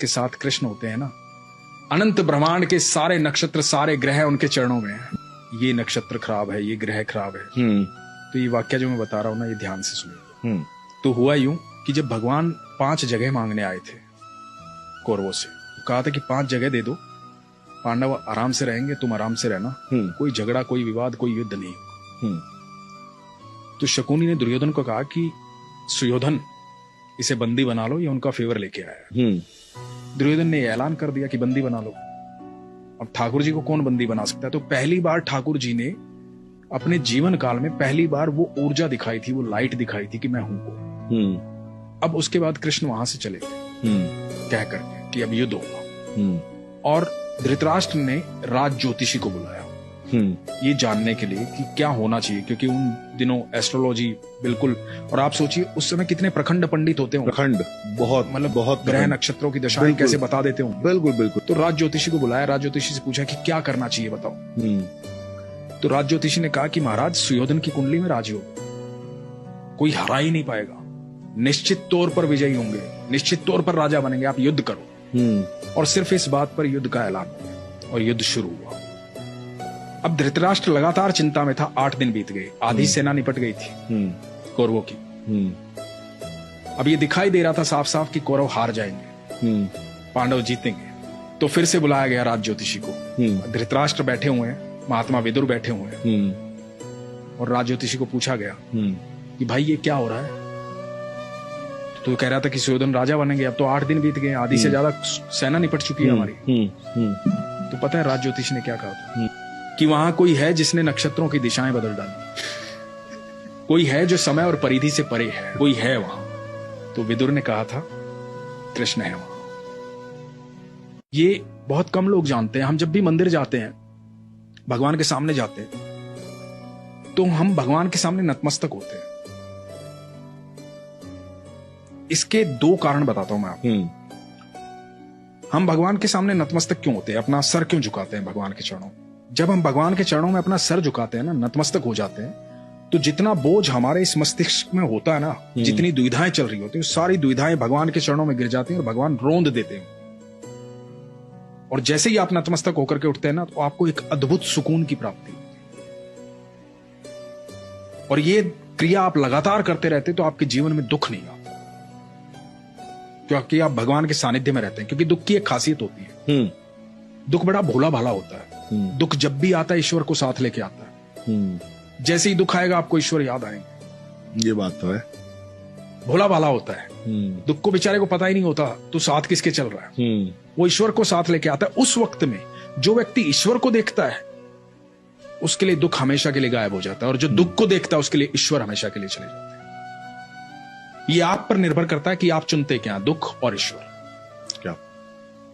जिसके साथ कृष्ण होते हैं ना, अनंत ब्रह्मांड के सारे नक्षत्र, सारे ग्रह उनके चरणों में हैं। ये नक्षत्र खराब है, ये ग्रह खराब है। तो ये वाक्य जो मैं बता रहा हूं ना, ये ध्यान से सुनिए। तो हुआ यूं कि जब भगवान 5 जगह मांगने आए थे कौरवों से, कहा था कि 5 जगह दे दो, पांडव आराम से रहेंगे, तुम आराम से रहना, कोई झगड़ा, कोई विवाद, कोई युद्ध नहीं। तो शकुनी ने दुर्योधन को कहा कि सुयोधन, इसे बंदी बना लो, ये उनका फेवर लेके आया। दुर्योधन ने ऐलान कर दिया कि बंदी बना लो। अब ठाकुर जी को कौन बंदी बना सकता है? तो पहली बार ठाकुर जी ने अपने जीवन काल में पहली बार वो ऊर्जा दिखाई थी, वो लाइट दिखाई थी कि मैं हूं को। अब उसके बाद कृष्ण वहां से चले गए कह करके कि अब युद्ध होगा। और धृतराष्ट्र ने राज ज्योतिषी को बुलाया ये जानने के लिए कि क्या होना चाहिए, क्योंकि उन दिनों एस्ट्रोलॉजी बिल्कुल, और आप सोचिए उस समय कितने प्रखंड पंडित होते हों, प्रखंड बहुत, मतलब बहुत ग्रह नक्षत्रों की दशाएं कैसे बता देते हों। बिल्कुल बिल्कुल। तो राज ज्योतिषी को बुलाया, राज ज्योतिषी से पूछा कि क्या करना चाहिए बताओ। तो राज ज्योतिषी ने कहा कि महाराज, सुयोधन की कुंडली में राजयोग, कोई हरा ही नहीं पाएगा, निश्चित तौर पर विजयी होंगे, निश्चित तौर पर राजा बनेंगे, आप युद्ध करो। और सिर्फ इस बात पर युद्ध का ऐलान हुआ और युद्ध शुरू हुआ। अब धृतराष्ट्र लगातार चिंता में था। 8 दिन बीत गए, आधी सेना निपट गई थी कौरवों की। अब ये दिखाई दे रहा था साफ साफ कि कौरव हार जाएंगे, पांडव जीतेंगे। तो फिर से बुलाया गया राज ज्योतिषी को। धृतराष्ट्र बैठे हुए हैं, महात्मा विदुर बैठे हुए हैं, और राज ज्योतिषी को पूछा गया कि भाई ये क्या हो रहा है? तो कह रहा था कि सुयोधन राजा बनेंगे। अब तो 8 दिन बीत गए, आधी से ज्यादा सेना निपट चुकी है हमारी। तो पता है राज ज्योतिषी ने क्या कहा था? कि वहां कोई है जिसने नक्षत्रों की दिशाएं बदल डाली, कोई है जो समय और परिधि से परे है, कोई है वहां। तो विदुर ने कहा था कृष्ण है वहां। ये बहुत कम लोग जानते हैं। हम जब भी मंदिर जाते हैं, भगवान के सामने जाते हैं, तो हम भगवान के सामने नतमस्तक होते हैं। इसके 2 कारण बताता हूं मैं आपको। हम भगवान के सामने नतमस्तक क्यों होते हैं, अपना सर क्यों झुकाते हैं भगवान के चरणों? जब हम भगवान के चरणों में अपना सर झुकाते हैं ना, नतमस्तक हो जाते हैं, तो जितना बोझ हमारे इस मस्तिष्क में होता है ना, जितनी दुविधाएं चल रही होती है, सारी दुविधाएं भगवान के चरणों में गिर जाती हैं और भगवान रोंद देते हैं। और जैसे ही आप नतमस्तक होकर के उठते हैं ना, तो आपको एक अद्भुत सुकून की प्राप्ति होती है। और ये क्रिया आप लगातार करते रहते तो आपके जीवन में दुख नहीं आता, क्योंकि आप भगवान के सानिध्य में रहते हैं। क्योंकि दुख की एक खासियत होती है, दुख बड़ा भोला भाला होता है। दुख जब भी आता है ईश्वर को साथ लेके आता है। जैसे ही दुख आएगा आपको ईश्वर याद आएंगे। ये बात तो है। भोला भाला होता है, दुख को बेचारे को पता ही नहीं होता तो साथ किसके चल रहा है। वो ईश्वर को साथ लेके आता है। उस वक्त में जो व्यक्ति ईश्वर को देखता है, उसके लिए दुख हमेशा के लिए गायब हो जाता है, और जो दुख को देखता है उसके लिए ईश्वर हमेशा के लिए चले जाते हैं। ये आप पर निर्भर करता है कि आप चुनते क्या, दुख और ईश्वर।